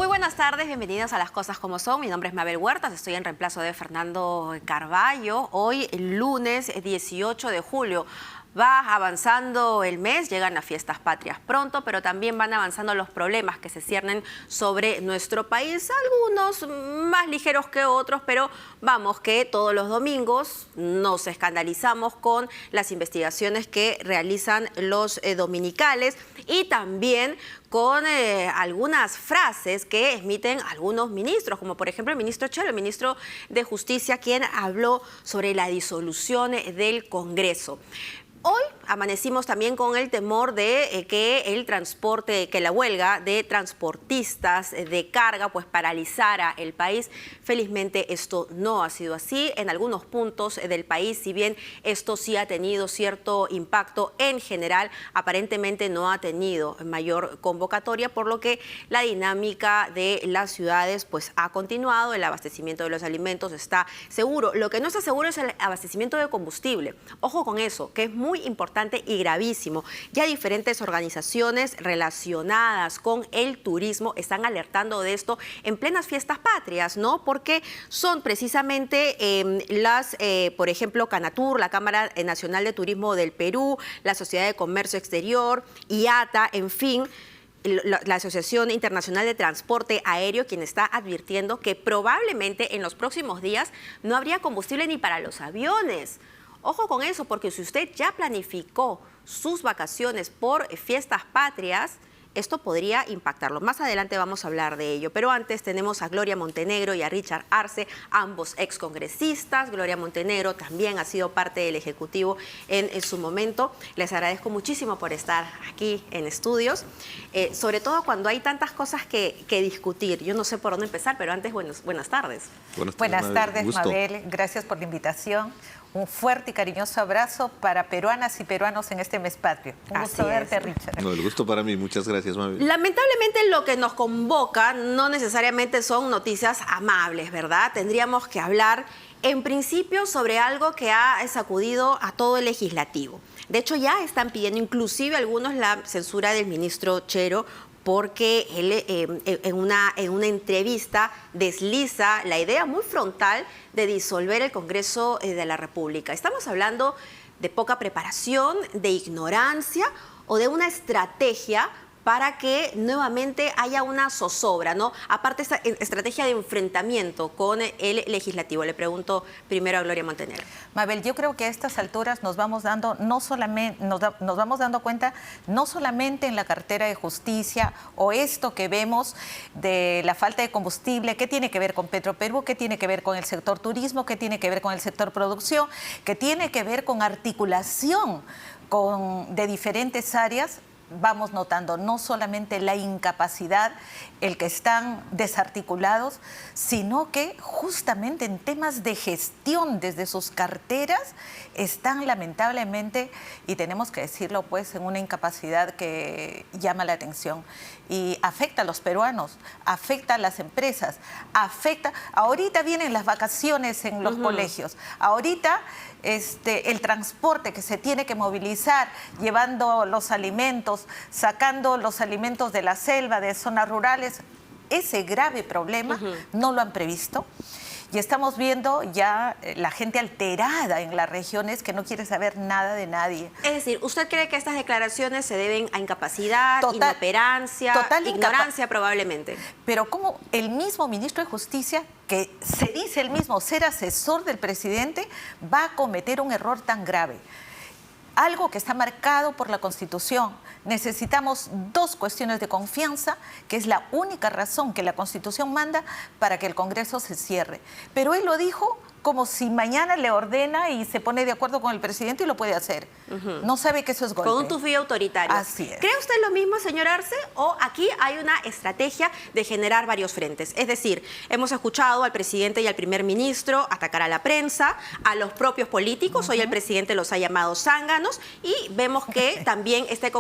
Muy buenas tardes, bienvenidos a Las Cosas Como Son. Mi nombre es Mabel Huertas, estoy en reemplazo de Fernando Carballo. Hoy, el lunes 18 de julio. Va avanzando el mes, llegan las fiestas patrias pronto, pero también van avanzando los problemas que se ciernen sobre nuestro país, algunos más ligeros que otros, pero vamos que todos los domingos nos escandalizamos con las investigaciones que realizan los dominicales y también con algunas frases que emiten algunos ministros, como por ejemplo el ministro Chero, el ministro de Justicia, quien habló sobre la disolución del Congreso. Hoy amanecimos también con el temor de que la huelga de transportistas de carga pues paralizara el país. Felizmente esto no ha sido así. En algunos puntos del país, si bien esto sí ha tenido cierto impacto, en general aparentemente no ha tenido mayor convocatoria, por lo que la dinámica de las ciudades pues ha continuado, el abastecimiento de los alimentos está seguro. Lo que no está seguro es el abastecimiento de combustible. Ojo con eso, que es muy importante y gravísimo. Ya diferentes organizaciones relacionadas con el turismo están alertando de esto en plenas fiestas patrias, ¿no? Porque son precisamente por ejemplo, Canatur, la Cámara Nacional de Turismo del Perú, la Sociedad de Comercio Exterior, IATA, en fin, la Asociación Internacional de Transporte Aéreo, quien está advirtiendo que probablemente en los próximos días no habría combustible ni para los aviones. Ojo con eso, porque si usted ya planificó sus vacaciones por fiestas patrias, esto podría impactarlo. Más adelante vamos a hablar de ello, pero antes tenemos a Gloria Montenegro y a Richard Arce, ambos excongresistas. Gloria Montenegro también ha sido parte del Ejecutivo en su momento. Les agradezco muchísimo por estar aquí en estudios, sobre todo cuando hay tantas cosas que discutir. Yo no sé por dónde empezar, pero antes buenas tardes. Buenas tardes, Mabel. Gracias por la invitación. Un fuerte y cariñoso abrazo para peruanas y peruanos en este mes patrio. Un gusto verte, Richard. No, el gusto para mí. Muchas gracias, Mabel. Lamentablemente lo que nos convoca no necesariamente son noticias amables, ¿verdad? Tendríamos que hablar en principio sobre algo que ha sacudido a todo el legislativo. De hecho, ya están pidiendo inclusive algunos la censura del ministro Chero, porque él en una entrevista desliza la idea muy frontal de disolver el Congreso de la República. Estamos hablando de poca preparación, de ignorancia o de una estrategia para que nuevamente haya una zozobra, ¿no? Aparte, esta estrategia de enfrentamiento con el legislativo. Le pregunto primero a Gloria Montenegro. Mabel, yo creo que a estas alturas nos vamos dando cuenta no solamente en la cartera de justicia o esto que vemos de la falta de combustible, qué tiene que ver con Petroperú, qué tiene que ver con el sector turismo, qué tiene que ver con el sector producción, qué tiene que ver con articulación de diferentes áreas. Vamos notando no solamente la incapacidad, el que están desarticulados, sino que justamente en temas de gestión desde sus carteras están lamentablemente, y tenemos que decirlo pues, en una incapacidad que llama la atención y afecta a los peruanos, afecta a las empresas, ahorita vienen las vacaciones en los colegios, ahorita el transporte que se tiene que movilizar, llevando los alimentos, sacando los alimentos de la selva, de zonas rurales, ese grave problema no lo han previsto. Y estamos viendo ya la gente alterada en las regiones que no quiere saber nada de nadie. Es decir, ¿usted cree que estas declaraciones se deben a incapacidad, inoperancia, ignorancia probablemente? Pero como el mismo ministro de Justicia, que se dice el mismo ser asesor del presidente, va a cometer un error tan grave? Algo que está marcado por la Constitución. Necesitamos dos cuestiones de confianza, que es la única razón que la Constitución manda para que el Congreso se cierre. Pero él lo dijo como si mañana le ordena y se pone de acuerdo con el presidente y lo puede hacer. No sabe que eso es golpe. Con un tufillo autoritario. Así es. ¿Cree usted lo mismo, señor Arce? ¿O aquí hay una estrategia de generar varios frentes? Es decir, hemos escuchado al presidente y al primer ministro atacar a la prensa, a los propios políticos. Hoy el presidente los ha llamado zánganos y vemos que también esta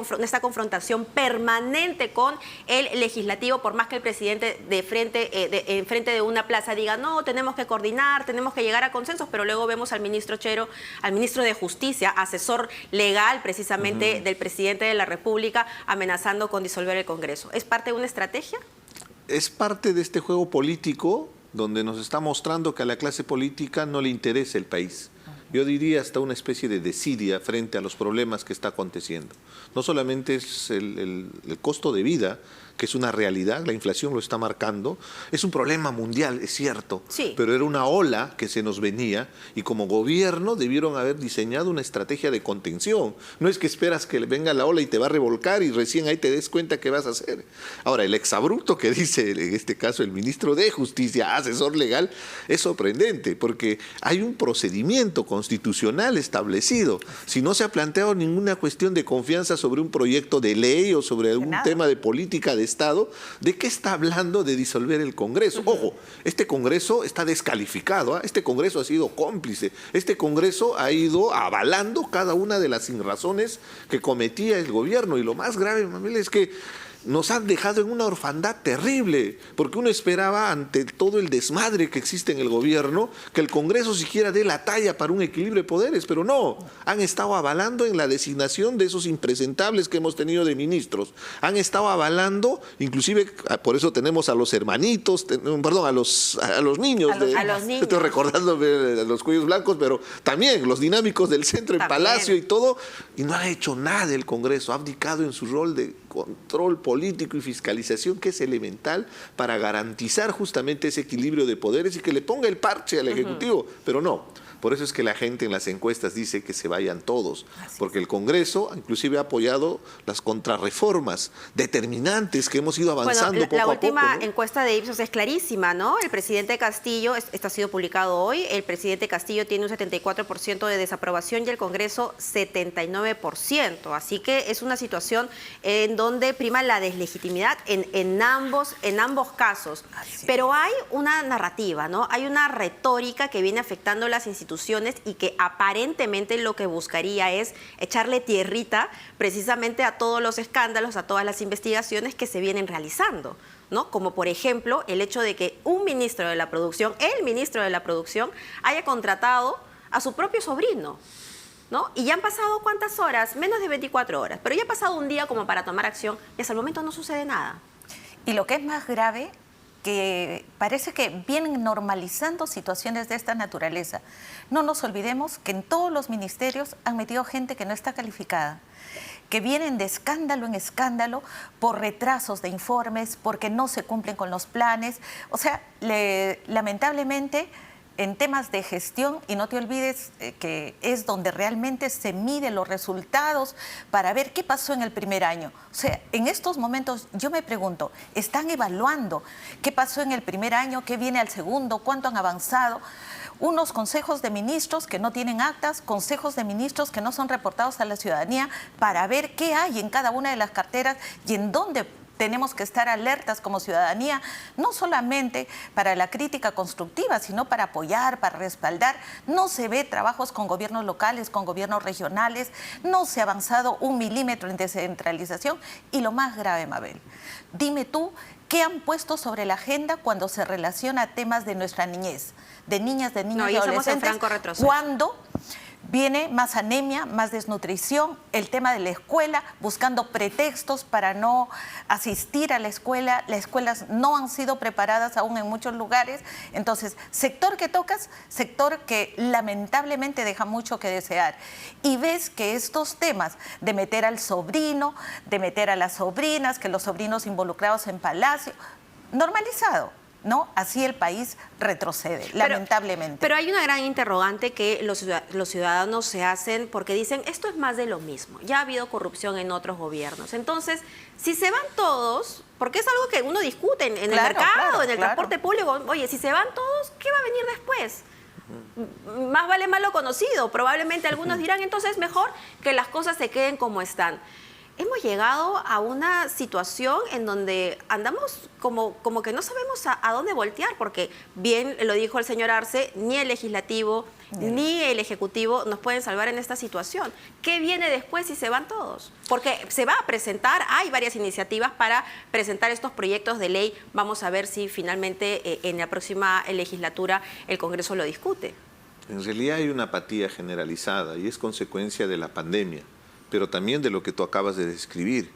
confrontación permanente con el legislativo, por más que el presidente en frente de una plaza diga, no, tenemos que coordinar, tenemos que llegar a consensos, pero luego vemos al ministro Chero, al ministro de Justicia, asesor legal precisamente del presidente de la República, amenazando con disolver el Congreso. ¿Es parte de una estrategia? es parte de este juego político donde nos está mostrando que a la clase política no le interesa el país. Yo diría hasta una especie de desidia frente a los problemas que está aconteciendo. No solamente es el costo de vida, que es una realidad, la inflación lo está marcando, es un problema mundial, es cierto, sí, pero era una ola que se nos venía y como gobierno debieron haber diseñado una estrategia de contención. No es que esperas que venga la ola y te va a revolcar y recién ahí te des cuenta qué vas a hacer. Ahora, el exabrupto que dice en este caso el ministro de Justicia, asesor legal, es sorprendente porque hay un procedimiento constitucional establecido. Si no se ha planteado ninguna cuestión de confianza sobre un proyecto de ley o sobre algún tema de política de Estado, ¿de qué está hablando de disolver el Congreso? Ojo, este Congreso está descalificado, ¿eh? Este Congreso ha sido cómplice, este Congreso ha ido avalando cada una de las sinrazones que cometía el gobierno y lo más grave, Mabel, es que nos han dejado en una orfandad terrible, porque uno esperaba ante todo el desmadre que existe en el gobierno, que el Congreso siquiera dé la talla para un equilibrio de poderes, pero no, han estado avalando en la designación de esos impresentables que hemos tenido de ministros, han estado avalando, inclusive por eso tenemos a los hermanitos, perdón, a los niños, a los niños. Estoy recordando los cuellos blancos, pero también los dinámicos del centro, el Palacio y todo, y no ha hecho nada el Congreso, ha abdicado en su rol de control político y fiscalización que es elemental para garantizar justamente ese equilibrio de poderes y que le ponga el parche al Ejecutivo, pero no. Por eso es que la gente en las encuestas dice que se vayan todos, porque el Congreso inclusive ha apoyado las contrarreformas determinantes que hemos ido avanzando poco a poco. La última encuesta de Ipsos es clarísima, ¿no? El presidente Castillo, esto ha sido publicado hoy, el presidente Castillo tiene un 74% de desaprobación y el Congreso 79%. Así que es una situación en donde prima la deslegitimidad en ambos casos. Pero hay una narrativa, ¿no? Hay una retórica que viene afectando las instituciones y que aparentemente lo que buscaría es echarle tierrita precisamente a todos los escándalos, a todas las investigaciones que se vienen realizando, ¿no? Como por ejemplo el hecho de que un ministro de la producción, el ministro de la producción, haya contratado a su propio sobrino, ¿no? Y ya han pasado ¿cuántas horas? Menos de 24 horas, pero ya ha pasado un día como para tomar acción y hasta el momento no sucede nada. Y lo que es más grave, que parece que vienen normalizando situaciones de esta naturaleza. No nos olvidemos que en todos los ministerios han metido gente que no está calificada, que vienen de escándalo en escándalo por retrasos de informes, porque no se cumplen con los planes. O sea, lamentablemente, en temas de gestión, y no te olvides que es donde realmente se miden los resultados para ver qué pasó en el primer año. O sea, en estos momentos yo me pregunto, ¿están evaluando qué pasó en el primer año, qué viene al segundo, cuánto han avanzado? Unos consejos de ministros que no tienen actas, consejos de ministros que no son reportados a la ciudadanía para ver qué hay en cada una de las carteras y en dónde tenemos que estar alertas como ciudadanía, no solamente para la crítica constructiva, sino para apoyar, para respaldar. No se ve trabajos con gobiernos locales, con gobiernos regionales, no se ha avanzado un milímetro en descentralización. Y lo más grave, Mabel, dime tú, ¿qué han puesto sobre la agenda cuando se relaciona a temas de nuestra niñez, de niñas, de niños y adolescentes? Cuando viene más anemia, más desnutrición, el tema de la escuela, buscando pretextos para no asistir a la escuela. Las escuelas no han sido preparadas aún en muchos lugares. Entonces, sector que tocas, sector que lamentablemente deja mucho que desear. Y ves que estos temas de meter al sobrino, de meter a las sobrinas, que los sobrinos involucrados en Palacio, normalizado, ¿no? Así el país retrocede, lamentablemente. Pero hay una gran interrogante que los ciudadanos se hacen porque dicen, esto es más de lo mismo. Ya ha habido corrupción en otros gobiernos. Entonces, si se van todos, porque es algo que uno discute en el mercado, en el transporte público, oye, si se van todos, ¿qué va a venir después? Más vale malo conocido. Probablemente algunos dirán, entonces mejor que las cosas se queden como están. Hemos llegado a una situación en donde andamos como que no sabemos a dónde voltear, porque bien lo dijo el señor Arce, ni el legislativo ni el ejecutivo nos pueden salvar en esta situación. ¿Qué viene después si se van todos? Porque se va a presentar, hay varias iniciativas para presentar estos proyectos de ley. Vamos a ver si finalmente en la próxima legislatura el Congreso lo discute. En realidad hay una apatía generalizada y es consecuencia de la pandemia, pero también de lo que tú acabas de describir.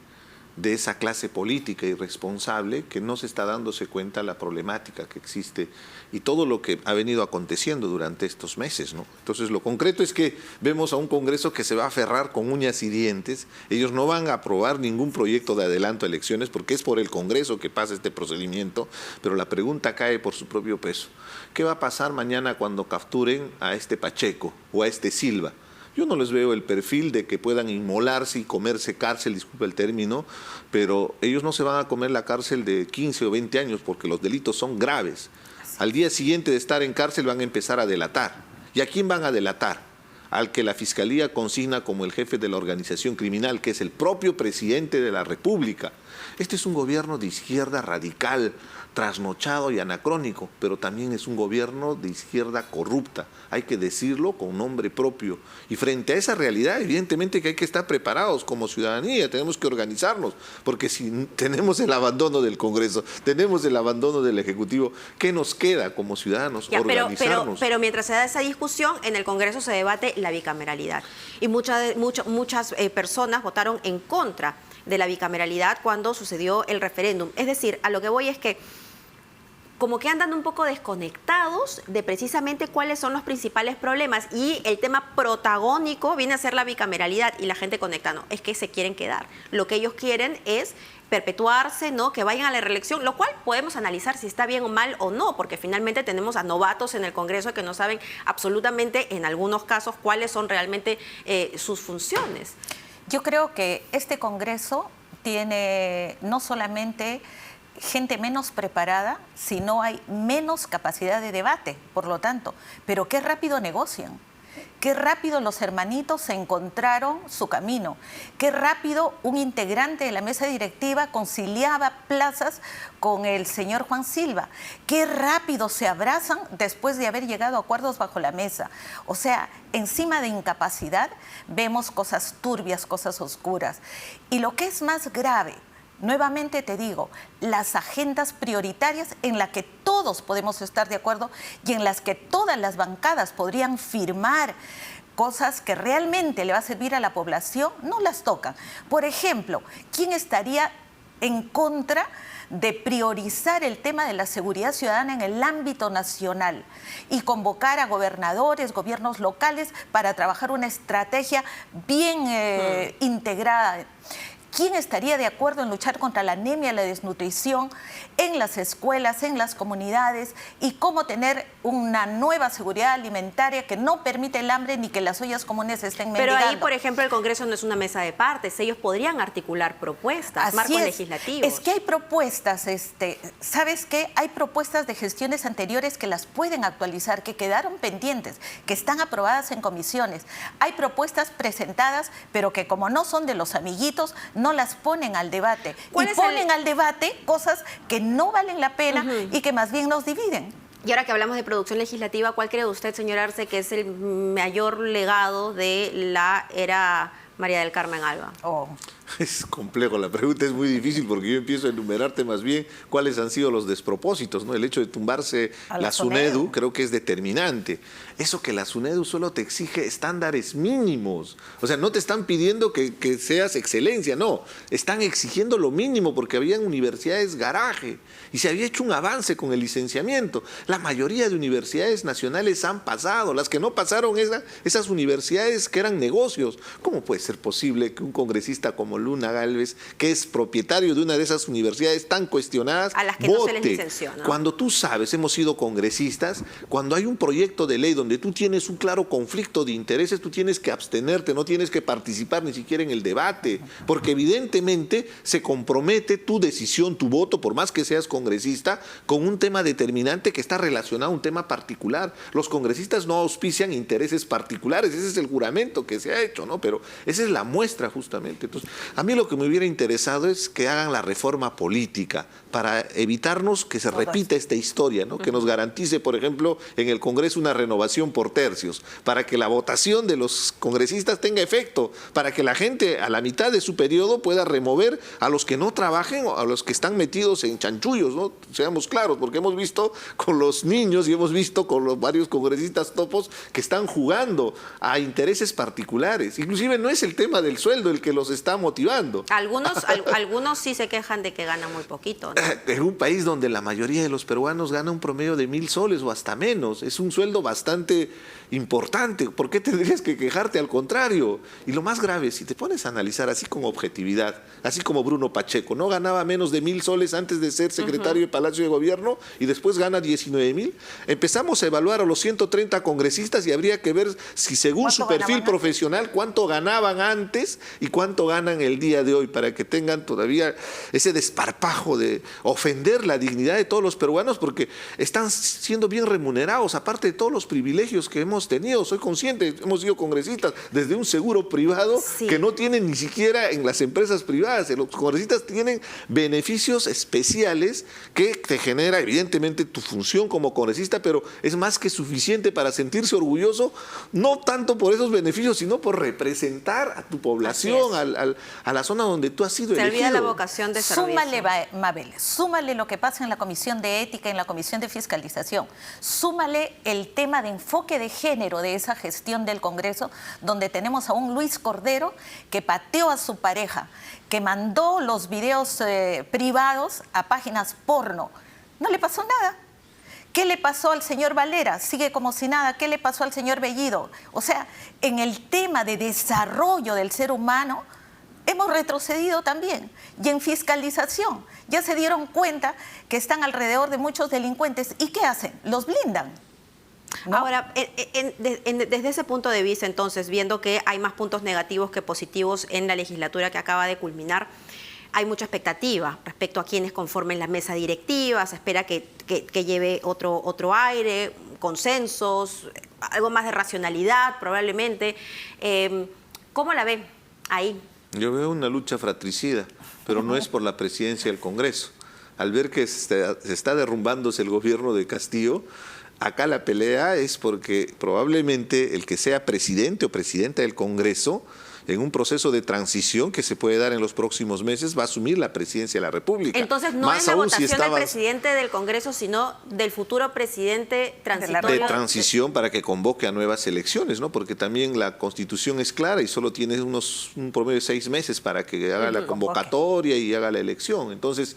de esa clase política irresponsable que no se está dándose cuenta la problemática que existe y todo lo que ha venido aconteciendo durante estos meses, ¿no? Entonces, lo concreto es que vemos a un Congreso que se va a aferrar con uñas y dientes. Ellos no van a aprobar ningún proyecto de adelanto a elecciones porque es por el Congreso que pasa este procedimiento, pero la pregunta cae por su propio peso. ¿Qué va a pasar mañana cuando capturen a este Pacheco o a este Silva? Yo no les veo el perfil de que puedan inmolarse y comerse cárcel, disculpe el término, pero ellos no se van a comer la cárcel de 15 o 20 años porque los delitos son graves. Al día siguiente de estar en cárcel van a empezar a delatar. ¿Y a quién van a delatar? Al que la Fiscalía consigna como el jefe de la organización criminal, que es el propio presidente de la República. Este es un gobierno de izquierda radical, trasnochado y anacrónico, pero también es un gobierno de izquierda corrupta. Hay que decirlo con nombre propio. Y frente a esa realidad, evidentemente que hay que estar preparados como ciudadanía, tenemos que organizarnos, porque si tenemos el abandono del Congreso, tenemos el abandono del Ejecutivo, ¿qué nos queda como ciudadanos? Organizarnos. Pero mientras se da esa discusión, en el Congreso se debate la bicameralidad. Y muchas personas votaron en contra de la bicameralidad cuando sucedió el referéndum. Es decir, a lo que voy es que como que andan un poco desconectados de precisamente cuáles son los principales problemas, y el tema protagónico viene a ser la bicameralidad, y la gente conecta, no, es que se quieren quedar. Lo que ellos quieren es perpetuarse, ¿no? Que vayan a la reelección, lo cual podemos analizar si está bien o mal o no, porque finalmente tenemos a novatos en el Congreso que no saben absolutamente, en algunos casos, cuáles son realmente sus funciones. Yo creo que este Congreso tiene no solamente gente menos preparada, sino hay menos capacidad de debate, por lo tanto. Pero qué rápido negocian, qué rápido los hermanitos se encontraron su camino, qué rápido un integrante de la mesa directiva conciliaba plazas con el señor Juan Silva, qué rápido se abrazan después de haber llegado a acuerdos bajo la mesa. O sea, encima de incapacidad vemos cosas turbias, cosas oscuras. Y lo que es más grave, nuevamente te digo, las agendas prioritarias en las que todos podemos estar de acuerdo y en las que todas las bancadas podrían firmar cosas que realmente le va a servir a la población, no las tocan. Por ejemplo, ¿quién estaría en contra de priorizar el tema de la seguridad ciudadana en el ámbito nacional y convocar a gobernadores, gobiernos locales para trabajar una estrategia bien integrada? ¿Quién estaría de acuerdo en luchar contra la anemia y la desnutrición en las escuelas, en las comunidades, y cómo tener una nueva seguridad alimentaria que no permite el hambre ni que las ollas comunes estén mendigando? Pero ahí, por ejemplo, el Congreso no es una mesa de partes. Ellos podrían articular propuestas, marcos legislativos. Es que hay propuestas, ¿sabes qué? Hay propuestas de gestiones anteriores que las pueden actualizar, que quedaron pendientes, que están aprobadas en comisiones. Hay propuestas presentadas, pero que como no son de los amiguitos, no las ponen al debate. Y ponen al debate cosas que no valen la pena y que más bien nos dividen. Y ahora que hablamos de producción legislativa, ¿cuál cree usted, señor Arce, que es el mayor legado de la era María del Carmen Alba? Es complejo, la pregunta es muy difícil porque yo empiezo a enumerarte más bien cuáles han sido los despropósitos, ¿no? El hecho de tumbarse la SUNEDU creo que es determinante. Eso que la SUNEDU solo te exige estándares mínimos. O sea, no te están pidiendo que seas excelencia, no. Están exigiendo lo mínimo porque habían universidades garaje y se había hecho un avance con el licenciamiento. La mayoría de universidades nacionales han pasado. Las que no pasaron, esas universidades que eran negocios. ¿Cómo puede ser posible que un congresista como Luna Gálvez, que es propietario de una de esas universidades tan cuestionadas, a las que vote? No se les licenció, ¿no? Cuando tú sabes, hemos sido congresistas, cuando hay un proyecto de ley donde tú tienes un claro conflicto de intereses, tú tienes que abstenerte, no tienes que participar ni siquiera en el debate, porque evidentemente se compromete tu decisión, tu voto, por más que seas congresista, con un tema determinante que está relacionado a un tema particular. Los congresistas no auspician intereses particulares, ese es el juramento que se ha hecho, ¿no? Pero esa es la muestra justamente. Entonces, a mí lo que me hubiera interesado es que hagan la reforma política para evitarnos que se repita esta historia, ¿no? Que nos garantice, por ejemplo, en el Congreso una renovación por tercios, para que la votación de los congresistas tenga efecto, para que la gente a la mitad de su periodo pueda remover a los que no trabajen o a los que están metidos en chanchullos, ¿no? Seamos claros, porque hemos visto con los niños y hemos visto con los varios congresistas topos que están jugando a intereses particulares. Inclusive no es el tema del sueldo el que los está motivando motivando. Algunos sí se quejan de que ganan muy poquito, ¿no? En un país donde la mayoría de los peruanos gana un promedio de 1.000 soles o hasta menos, es un sueldo bastante importante. ¿Por qué tendrías que quejarte? Al contrario. Y lo más grave, si te pones a analizar así con objetividad, así como Bruno Pacheco, no ganaba menos de 1.000 soles antes de ser secretario de Palacio de Gobierno y después gana 19.000. Empezamos a evaluar a los 130 congresistas y habría que ver si según su perfil profesional cuánto ganaban antes y cuánto ganan el día de hoy, para que tengan todavía ese desparpajo de ofender la dignidad de todos los peruanos, porque están siendo bien remunerados, aparte de todos los privilegios que hemos tenido. Soy consciente, hemos sido congresistas desde un seguro privado que no tienen ni siquiera en las empresas privadas. Los congresistas tienen beneficios especiales que te genera evidentemente tu función como congresista, pero es más que suficiente para sentirse orgulloso, no tanto por esos beneficios, sino por representar a tu población, a la zona donde tú has sido elegido. Se olvida la vocación de servicio. Súmale, Mabel, súmale lo que pasa en la Comisión de Ética, en la Comisión de Fiscalización. Súmale el tema de enfoque de género de esa gestión del Congreso, donde tenemos a un Luis Cordero que pateó a su pareja, que mandó los videos privados a páginas porno. No le pasó nada. ¿Qué le pasó al señor Valera? Sigue como si nada. ¿Qué le pasó al señor Bellido? O sea, en el tema de desarrollo del ser humano, hemos retrocedido también. Y en fiscalización, ya se dieron cuenta que están alrededor de muchos delincuentes. ¿Y qué hacen? Los blindan, ¿no? Ahora, desde ese punto de vista, entonces, viendo que hay más puntos negativos que positivos en la legislatura que acaba de culminar, hay mucha expectativa respecto a quienes conformen la mesa directiva, se espera que lleve otro aire, consensos, algo más de racionalidad probablemente. ¿Cómo la ven ahí? Yo veo una lucha fratricida, pero no es por la presidencia del Congreso. Al ver que se está derrumbándose el gobierno de Castillo, acá la pelea es porque probablemente el que sea presidente o presidenta del Congreso, en un proceso de transición que se puede dar en los próximos meses, va a asumir la presidencia de la República. Entonces no es la votación del presidente del Congreso, sino del futuro presidente transitorio. De transición para que convoque a nuevas elecciones, ¿no? Porque también la Constitución es clara y solo tiene un promedio de 6 meses para que haga la convocatoria y haga la elección. Entonces,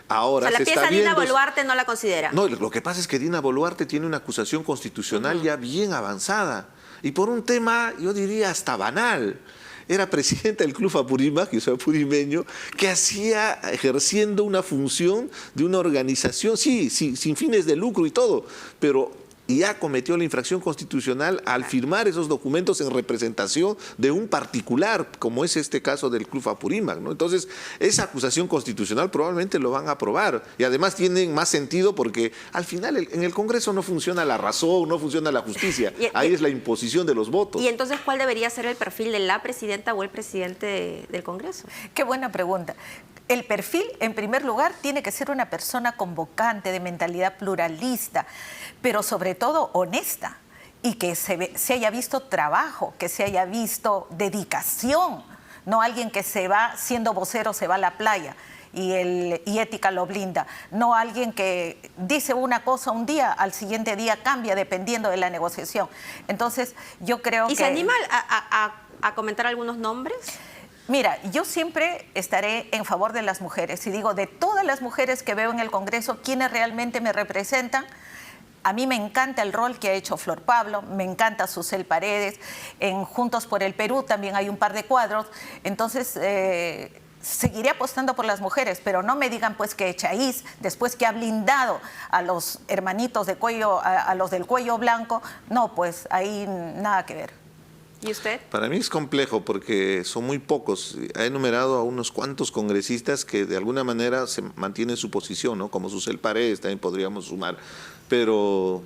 ahora la pieza Dina Boluarte no la considera. No, lo que pasa es que Dina Boluarte tiene una acusación constitucional ya bien avanzada. Y por un tema, yo diría, hasta banal. Era presidenta del Club Apurímac, yo soy apurimeño, que hacía ejerciendo una función de una organización, sí, sin fines de lucro y todo, pero ya cometió la infracción constitucional al firmar esos documentos en representación de un particular, como es este caso del Club Apurímac, ¿no? Entonces, esa acusación constitucional probablemente lo van a aprobar y además tienen más sentido porque al final en el Congreso no funciona la razón, no funciona la justicia, ahí es la imposición de los votos. ¿Y entonces cuál debería ser el perfil de la presidenta o el presidente del Congreso? Qué buena pregunta. El perfil, en primer lugar, tiene que ser una persona convocante, de mentalidad pluralista, pero sobre todo honesta y que se haya visto trabajo, que se haya visto dedicación, no alguien que se va siendo vocero, se va a la playa y ética lo blinda, no alguien que dice una cosa un día, al siguiente día cambia dependiendo de la negociación. Entonces, yo creo que... ¿Y se anima a comentar algunos nombres? Mira, yo siempre estaré en favor de las mujeres y digo, de todas las mujeres que veo en el Congreso, quienes realmente me representan. A mí me encanta el rol que ha hecho Flor Pablo, me encanta Susel Paredes, en Juntos por el Perú también hay un par de cuadros, entonces seguiré apostando por las mujeres, pero no me digan pues que Echaíz, después que ha blindado a los hermanitos de cuello, a los del cuello blanco, no, pues ahí nada que ver. ¿Y usted? Para mí es complejo porque son muy pocos. Ha enumerado a unos cuantos congresistas que de alguna manera se mantienen su posición, ¿no? Como Susel Paredes también podríamos sumar. Pero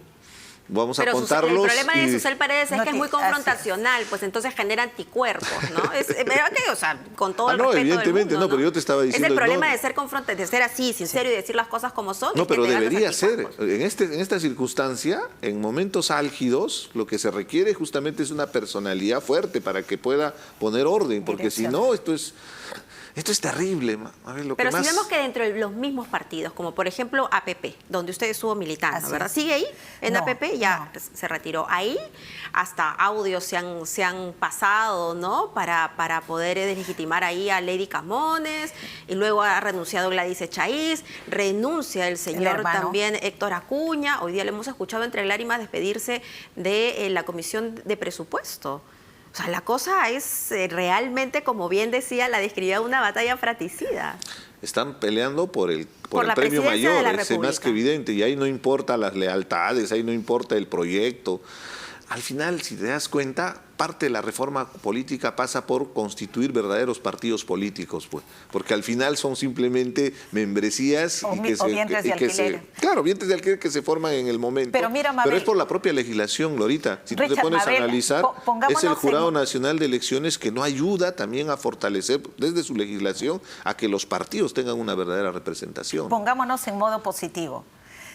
vamos a contarlos. El problema de Susel Paredes es que es muy confrontacional, pues entonces genera anticuerpos, ¿no? ¿Verdad que, o sea, con todo el respeto evidentemente del mundo, no, pero yo te estaba diciendo... Es el problema de ser así, sincero y decir las cosas como son. No, pero debería ser. En esta circunstancia, en momentos álgidos, lo que se requiere justamente es una personalidad fuerte para que pueda poner orden, porque si no, esto es... Esto es terrible, Mabel. Pero si vemos que dentro de los mismos partidos, como por ejemplo APP, donde usted estuvo militando, Así ¿verdad? es. ¿Sigue ahí? En No, APP ya no. se retiró. Ahí hasta audios se han pasado, ¿no? Para poder deslegitimar ahí a Lady Camones, y luego ha renunciado Gladys Echaíz, renuncia el señor hermano. también Héctor Acuña. Hoy día le hemos escuchado entre lágrimas despedirse de la Comisión de Presupuesto. O sea, la cosa es realmente, como bien decía, la describía una batalla fratricida. Están peleando por el la premio presidencia de mayor, la es más República. que evidente, y ahí no importa las lealtades, ahí no importa el proyecto. Al final, si te das cuenta, parte de la reforma política pasa por constituir verdaderos partidos políticos, pues, porque al final son simplemente membresías O vientres de alquiler. claro, vientres de alquiler que se forman en el momento. Pero mira, Mabel, pero es por la propia legislación, Glorita. Si tú te Richard, pones Mabel, a analizar, pongámonos es el Jurado en- Nacional de Elecciones que no ayuda también a fortalecer desde su legislación a que los partidos tengan una verdadera representación. Pongámonos en modo positivo.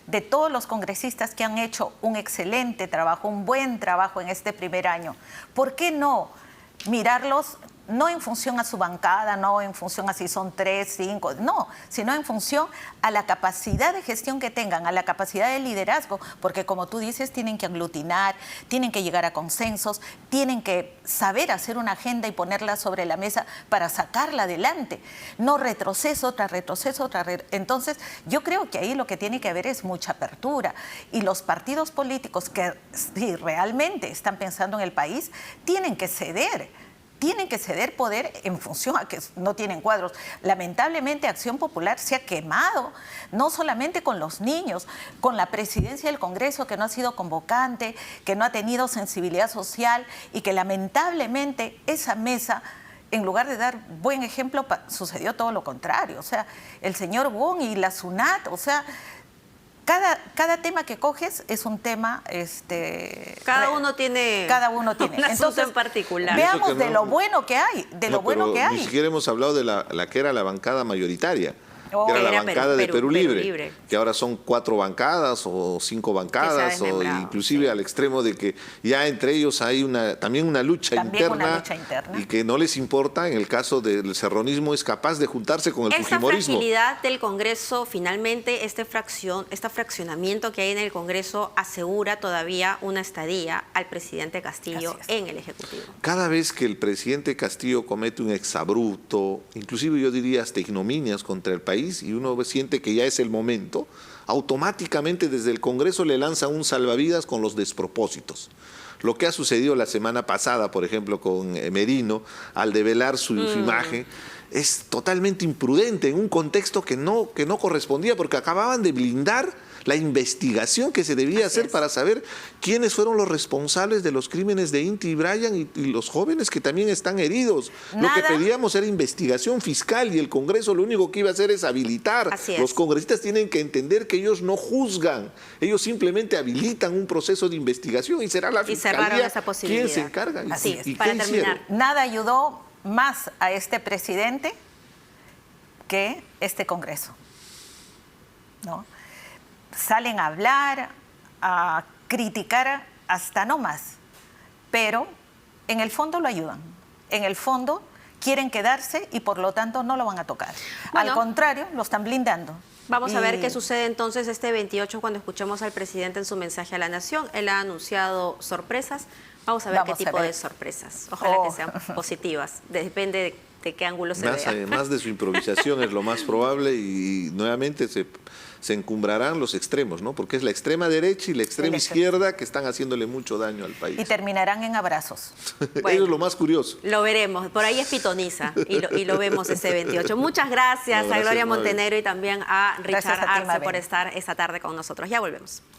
De todos los congresistas que han hecho un excelente trabajo, un buen trabajo en este primer año, ¿por qué no mirarlos no en función a su bancada, no en función a si son 3, 5, no, sino en función a la capacidad de gestión que tengan, a la capacidad de liderazgo? Porque como tú dices, tienen que aglutinar, tienen que llegar a consensos, tienen que saber hacer una agenda y ponerla sobre la mesa para sacarla adelante. No retroceso, tras retroceso, Entonces, yo creo que ahí lo que tiene que haber es mucha apertura. Y los partidos políticos que si realmente están pensando en el país, tienen que ceder poder en función a que no tienen cuadros. Lamentablemente, Acción Popular se ha quemado, no solamente con los niños, con la presidencia del Congreso, que no ha sido convocante, que no ha tenido sensibilidad social, y que lamentablemente esa mesa, en lugar de dar buen ejemplo, sucedió todo lo contrario. O sea, el señor Wong y la SUNAT, o sea, cada tema que coges es un tema... Cada uno tiene un asunto en particular. Veamos Eso que de no- lo bueno que hay, Pero ni siquiera hemos hablado de la que era la bancada mayoritaria, Oh, que era la era bancada de Perú Libre, Libre. que ahora son 4 bancadas o 5 bancadas, o desmembrado, inclusive sí. al extremo de que ya entre ellos hay también una lucha interna, interna. y que no les importa. En el caso del serronismo es capaz de juntarse con el Esta fujimorismo. fragilidad del Congreso, finalmente, este fraccionamiento que hay en el Congreso asegura todavía una estadía al presidente Castillo Así es. en el Ejecutivo. Cada vez que el presidente Castillo comete un exabrupto, inclusive yo diría hasta ignominias contra el país, y uno siente que ya es el momento, automáticamente desde el Congreso le lanza un salvavidas con los despropósitos. Lo que ha sucedido la semana pasada, por ejemplo, con Merino, al develar su imagen, es totalmente imprudente en un contexto que no correspondía, porque acababan de blindar la investigación que se debía hacer para saber quiénes fueron los responsables de los crímenes de Inti y Brian y los jóvenes que también están heridos. Lo que Nada. pedíamos era investigación fiscal, y el Congreso lo único que iba a hacer es habilitar. Así es. Los congresistas tienen que entender que ellos no juzgan, ellos simplemente habilitan un proceso de investigación, y será la Y cerraron fiscalía esa posibilidad. quien se encarga. Así es. ¿Y Para qué terminar, hicieron? Nada ayudó más a este presidente que este Congreso, ¿no? Salen a hablar, a criticar hasta no más, pero en el fondo lo ayudan. En el fondo quieren quedarse y por lo tanto no lo van a tocar. Bueno. Al contrario, lo están blindando. vamos a ver Y- qué sucede entonces este 28 cuando escuchemos al presidente en su mensaje a la nación. Él ha anunciado sorpresas. Vamos a ver Vamos qué a tipo ver. de sorpresas. Ojalá Oh. que sean positivas. Depende de qué ángulo se vea. Más de su improvisación es lo más probable, y nuevamente se encumbrarán los extremos, ¿no? Porque es la extrema derecha y la extrema izquierda que están haciéndole mucho daño al país. Y terminarán en abrazos. Eso Bueno. es lo más curioso. Lo veremos. Por ahí es pitoniza y lo vemos ese 28. Muchas gracias, No, gracias, a Gloria Mabel. Montenegro y también a Gracias Richard a ti, Arce Mabel. por estar esta tarde con nosotros. Ya volvemos.